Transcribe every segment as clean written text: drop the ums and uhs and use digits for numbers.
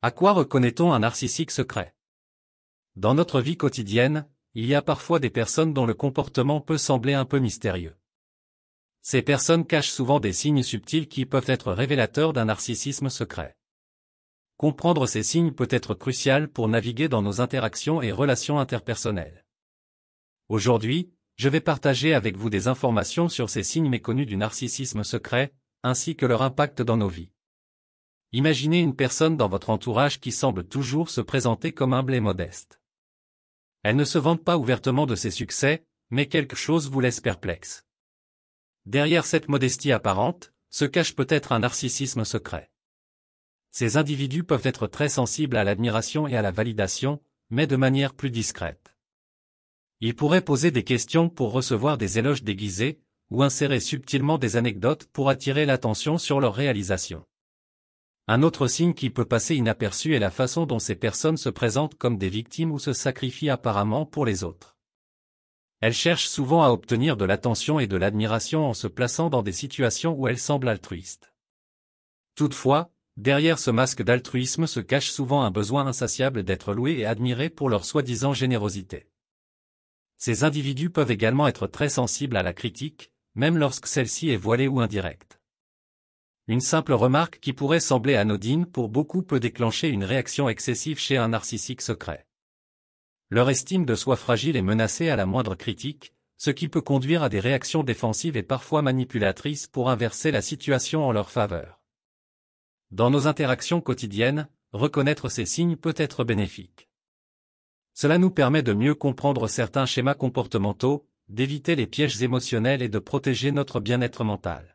À quoi reconnaît-on un narcissique secret? Dans notre vie quotidienne, il y a parfois des personnes dont le comportement peut sembler un peu mystérieux. Ces personnes cachent souvent des signes subtils qui peuvent être révélateurs d'un narcissisme secret. Comprendre ces signes peut être crucial pour naviguer dans nos interactions et relations interpersonnelles. Aujourd'hui, je vais partager avec vous des informations sur ces signes méconnus du narcissisme secret, ainsi que leur impact dans nos vies. Imaginez une personne dans votre entourage qui semble toujours se présenter comme humble et modeste. Elle ne se vante pas ouvertement de ses succès, mais quelque chose vous laisse perplexe. Derrière cette modestie apparente, se cache peut-être un narcissisme secret. Ces individus peuvent être très sensibles à l'admiration et à la validation, mais de manière plus discrète. Ils pourraient poser des questions pour recevoir des éloges déguisés, ou insérer subtilement des anecdotes pour attirer l'attention sur leurs réalisations. Un autre signe qui peut passer inaperçu est la façon dont ces personnes se présentent comme des victimes ou se sacrifient apparemment pour les autres. Elles cherchent souvent à obtenir de l'attention et de l'admiration en se plaçant dans des situations où elles semblent altruistes. Toutefois, derrière ce masque d'altruisme se cache souvent un besoin insatiable d'être loués et admirés pour leur soi-disant générosité. Ces individus peuvent également être très sensibles à la critique, même lorsque celle-ci est voilée ou indirecte. Une simple remarque qui pourrait sembler anodine pour beaucoup peut déclencher une réaction excessive chez un narcissique secret. Leur estime de soi fragile est menacée à la moindre critique, ce qui peut conduire à des réactions défensives et parfois manipulatrices pour inverser la situation en leur faveur. Dans nos interactions quotidiennes, reconnaître ces signes peut être bénéfique. Cela nous permet de mieux comprendre certains schémas comportementaux, d'éviter les pièges émotionnels et de protéger notre bien-être mental.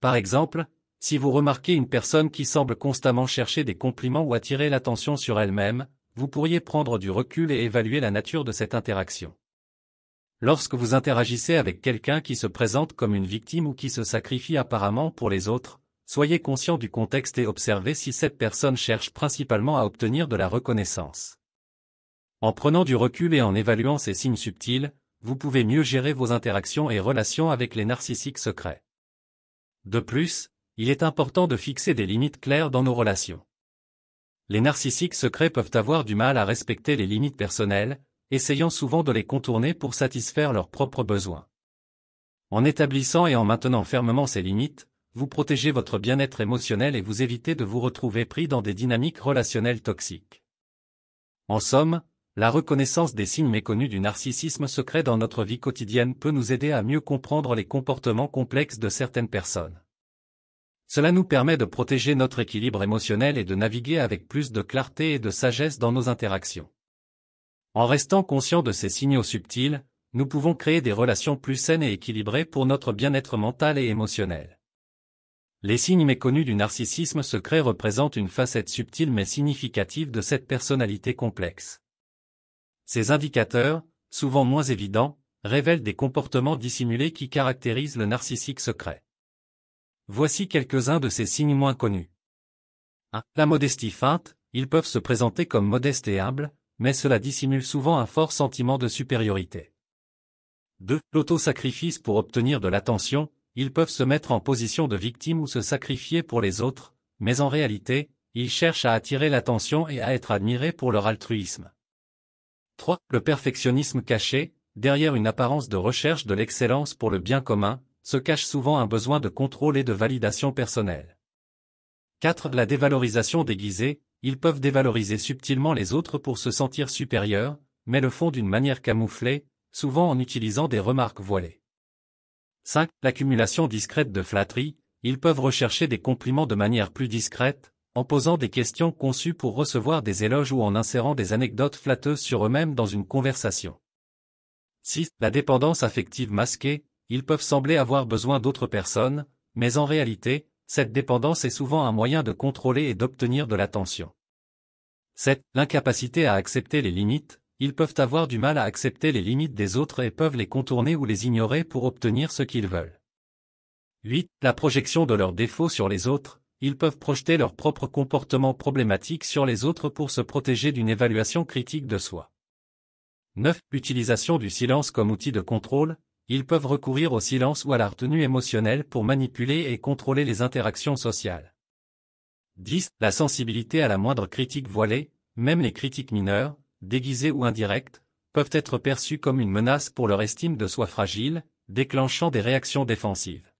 Par exemple, si vous remarquez une personne qui semble constamment chercher des compliments ou attirer l'attention sur elle-même, vous pourriez prendre du recul et évaluer la nature de cette interaction. Lorsque vous interagissez avec quelqu'un qui se présente comme une victime ou qui se sacrifie apparemment pour les autres, soyez conscient du contexte et observez si cette personne cherche principalement à obtenir de la reconnaissance. En prenant du recul et en évaluant ces signes subtils, vous pouvez mieux gérer vos interactions et relations avec les narcissiques secrets. De plus, il est important de fixer des limites claires dans nos relations. Les narcissiques secrets peuvent avoir du mal à respecter les limites personnelles, essayant souvent de les contourner pour satisfaire leurs propres besoins. En établissant et en maintenant fermement ces limites, vous protégez votre bien-être émotionnel et vous évitez de vous retrouver pris dans des dynamiques relationnelles toxiques. En somme, la reconnaissance des signes méconnus du narcissisme secret dans notre vie quotidienne peut nous aider à mieux comprendre les comportements complexes de certaines personnes. Cela nous permet de protéger notre équilibre émotionnel et de naviguer avec plus de clarté et de sagesse dans nos interactions. En restant conscients de ces signaux subtils, nous pouvons créer des relations plus saines et équilibrées pour notre bien-être mental et émotionnel. Les signes méconnus du narcissisme secret représentent une facette subtile mais significative de cette personnalité complexe. Ces indicateurs, souvent moins évidents, révèlent des comportements dissimulés qui caractérisent le narcissique secret. Voici quelques-uns de ces signes moins connus. 1. La modestie feinte, ils peuvent se présenter comme modestes et humbles, mais cela dissimule souvent un fort sentiment de supériorité. 2. L'autosacrifice pour obtenir de l'attention, ils peuvent se mettre en position de victime ou se sacrifier pour les autres, mais en réalité, ils cherchent à attirer l'attention et à être admirés pour leur altruisme. 3. Le perfectionnisme caché, derrière une apparence de recherche de l'excellence pour le bien commun, se cache souvent un besoin de contrôle et de validation personnelle. 4. La dévalorisation déguisée, ils peuvent dévaloriser subtilement les autres pour se sentir supérieurs, mais le font d'une manière camouflée, souvent en utilisant des remarques voilées. 5. L'accumulation discrète de flatteries, ils peuvent rechercher des compliments de manière plus discrète, en posant des questions conçues pour recevoir des éloges ou en insérant des anecdotes flatteuses sur eux-mêmes dans une conversation. 6. La dépendance affective masquée, ils peuvent sembler avoir besoin d'autres personnes, mais en réalité, cette dépendance est souvent un moyen de contrôler et d'obtenir de l'attention. 7. L'incapacité à accepter les limites, ils peuvent avoir du mal à accepter les limites des autres et peuvent les contourner ou les ignorer pour obtenir ce qu'ils veulent. 8. La projection de leurs défauts sur les autres, ils peuvent projeter leur propre comportement problématique sur les autres pour se protéger d'une évaluation critique de soi. 9. L'utilisation du silence comme outil de contrôle, ils peuvent recourir au silence ou à la retenue émotionnelle pour manipuler et contrôler les interactions sociales. 10. La sensibilité à la moindre critique voilée, même les critiques mineures, déguisées ou indirectes, peuvent être perçues comme une menace pour leur estime de soi fragile, déclenchant des réactions défensives.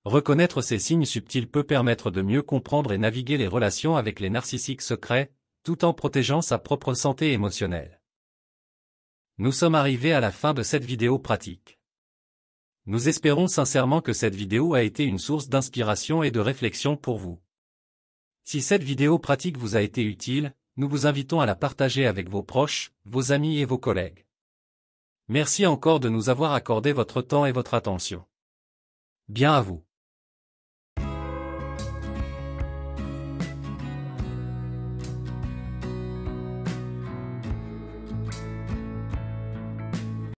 Reconnaître ces signes subtils peut permettre de mieux comprendre et naviguer les relations avec les narcissiques secrets, tout en protégeant sa propre santé émotionnelle. Nous sommes arrivés à la fin de cette vidéo pratique. Nous espérons sincèrement que cette vidéo a été une source d'inspiration et de réflexion pour vous. Si cette vidéo pratique vous a été utile, nous vous invitons à la partager avec vos proches, vos amis et vos collègues. Merci encore de nous avoir accordé votre temps et votre attention. Bien à vous.